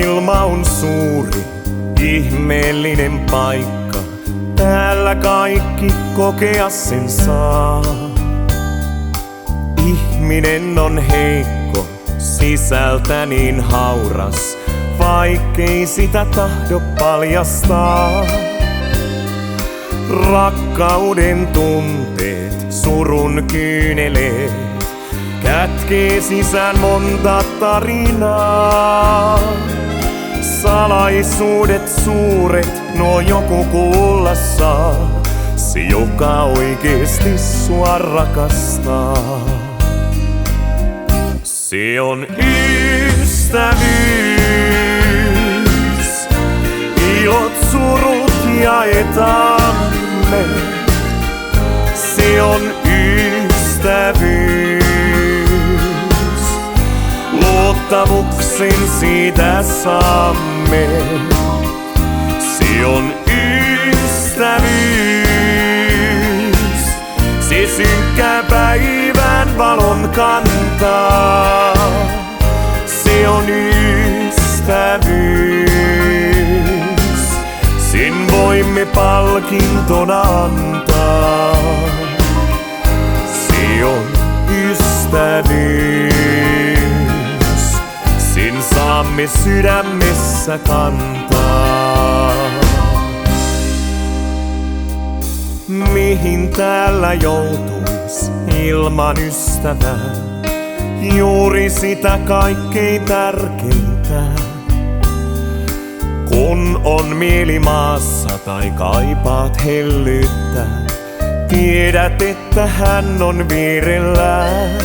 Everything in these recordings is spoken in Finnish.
Maailma on suuri, ihmeellinen paikka. Täällä kaikki kokea sen saa. Ihminen on heikko, sisältä niin hauras, vaikkei sitä tahdo paljastaa. Rakkauden tunteet, surun kyyneleet, kätkee sisään monta tarinaa. Salaisuudet suuret, nuo joku kuulla saa, se joka oikeesti sua rakastaa. Se on ystävyys, ilot surut jaetamme. Se on ystävyys, luottamuksen siitä saamme. Se on ystävyys, se synkkää päivän valon kantaa. Se on ystävyys, sen voimme palkintona antaa. Se on ystävyys, sen saamme sydämessä kantaa. Mihin täällä joutuis ilman ystävää? Juuri sitä kaikkein tärkeintä. Kun on mieli maassa tai kaipaat hellyyttä, tiedät, että hän on vierellään.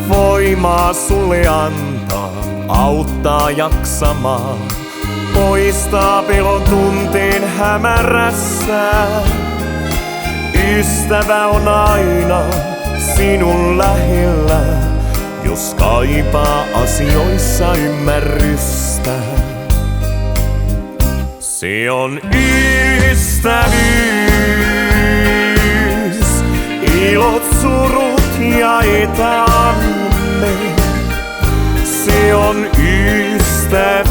Voimaa sulle antaa, auttaa jaksamaan, poistaa pelon tunteen hämärässä. Ystävä on aina sinun lähellä, jos kaipaa asioissa ymmärrystä. Se on ystävyys, ilot surut jaetamme. Se on ystävyys,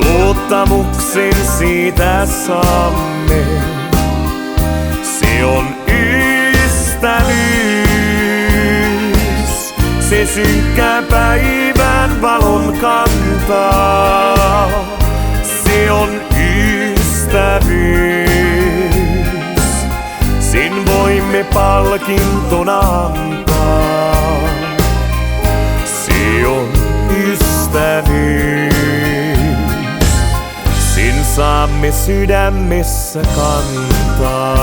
luottamuksen siitä saamme. Se on ystävyys, se synkkää päivän valon kantaa. Se on ystävyys, sen voimme palkintona antaa. Se on ystävyys, sen saamme sydämessä kantaa.